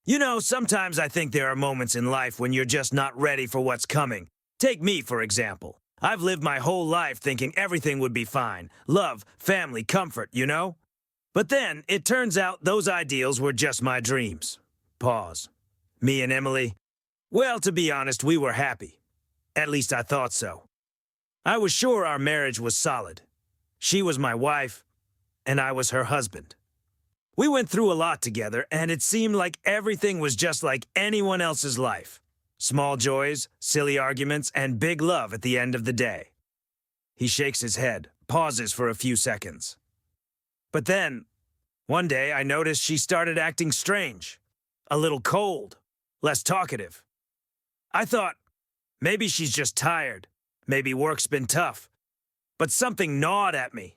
You know, sometimes I think there are moments in life when you're just not ready for what's coming. Take me, for example. I've lived my whole life thinking everything would be fine. Love, family, comfort, you know? But then, it turns out those ideals were just my dreams. Pause. Me and Emily? Well, to be honest, we were happy. At least I thought so. I was sure our marriage was solid. She was my wife, and I was her husband. We went through a lot together, and it seemed like everything was just like anyone else's life. Small joys, silly arguments, and big love at the end of the day. He shakes his head, pauses for a few seconds. But then, one day I noticed she started acting strange. A little cold, less talkative. I thought, maybe she's just tired. Maybe work's been tough. But something gnawed at me.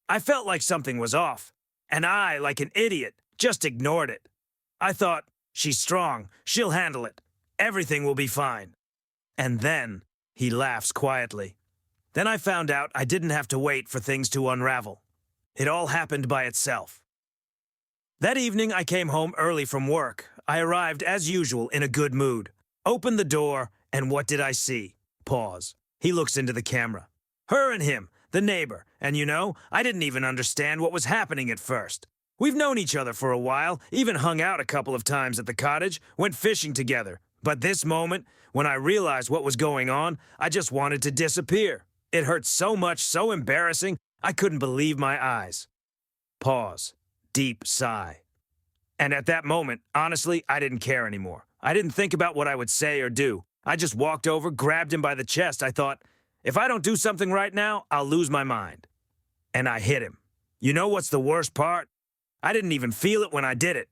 I felt like something was off. And I, like an idiot, just ignored it. I thought, she's strong, she'll handle it. Everything will be fine. And then, he laughs quietly. Then I found out I didn't have to wait for things to unravel. It all happened by itself. That evening, I came home early from work. I arrived, as usual, in a good mood. Opened the door, and what did I see? Pause. He looks into the camera. Her and him. The neighbor, and you know, I didn't even understand what was happening at first. We've known each other for a while, even hung out a couple of times at the cottage, went fishing together. But this moment, when I realized what was going on, I just wanted to disappear. It hurt so much, so embarrassing, I couldn't believe my eyes. Pause. Deep sigh. And at that moment, honestly, I didn't care anymore. I didn't think about what I would say or do. I just walked over, grabbed him by the chest. I thought, if I don't do something right now, I'll lose my mind. And I hit him. You know what's the worst part? I didn't even feel it when I did it.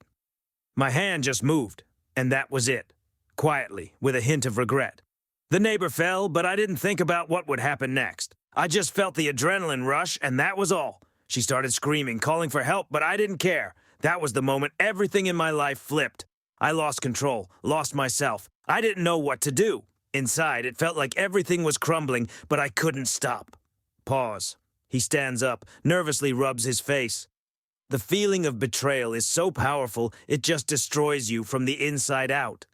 My hand just moved, and that was it. Quietly, with a hint of regret. The neighbor fell, but I didn't think about what would happen next. I just felt the adrenaline rush, and that was all. She started screaming, calling for help, but I didn't care. That was the moment everything in my life flipped. I lost control, lost myself. I didn't know what to do. Inside, it felt like everything was crumbling, but I couldn't stop. Pause. He stands up, nervously rubs his face. The feeling of betrayal is so powerful, it just destroys you from the inside out.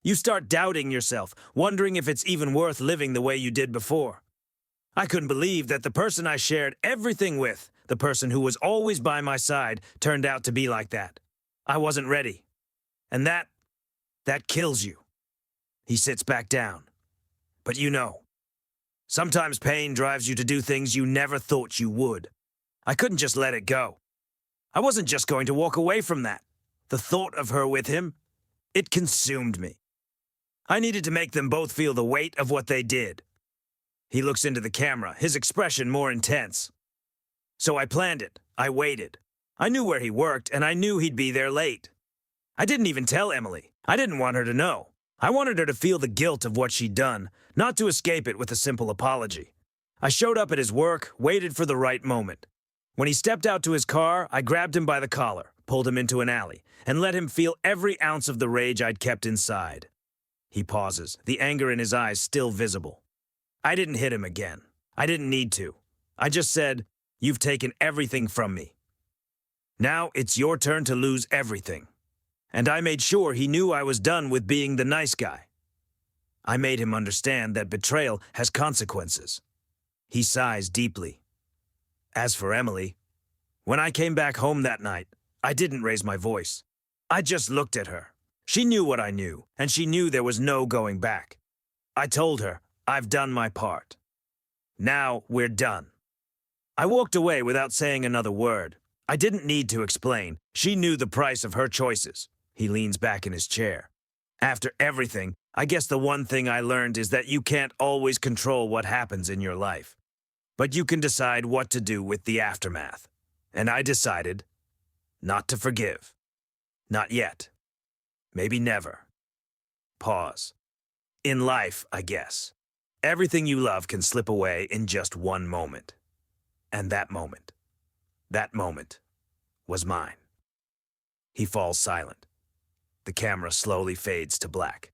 You start doubting yourself, wondering if it's even worth living the way you did before. I couldn't believe that the person I shared everything with, the person who was always by my side, turned out to be like that. I wasn't ready. And that kills you. He sits back down. But you know, sometimes pain drives you to do things you never thought you would. I couldn't just let it go. I wasn't just going to walk away from that. The thought of her with him, it consumed me. I needed to make them both feel the weight of what they did. He looks into the camera, his expression more intense. So I planned it. I waited. I knew where he worked, and I knew he'd be there late. I didn't even tell Emily. I didn't want her to know. I wanted her to feel the guilt of what she'd done, not to escape it with a simple apology. I showed up at his work, waited for the right moment. When he stepped out to his car, I grabbed him by the collar, pulled him into an alley, and let him feel every ounce of the rage I'd kept inside. He pauses, the anger in his eyes still visible. I didn't hit him again. I didn't need to. I just said, "You've taken everything from me. Now it's your turn to lose everything." And I made sure he knew I was done with being the nice guy. I made him understand that betrayal has consequences. He sighs deeply. As for Emily, when I came back home that night, I didn't raise my voice. I just looked at her. She knew what I knew, and she knew there was no going back. I told her, I've done my part. Now we're done. I walked away without saying another word. I didn't need to explain. She knew the price of her choices. He leans back in his chair. After everything, I guess the one thing I learned is that you can't always control what happens in your life. But you can decide what to do with the aftermath. And I decided not to forgive. Not yet. Maybe never. Pause. In life, I guess, everything you love can slip away in just one moment. And that moment was mine. He falls silent. The camera slowly fades to black.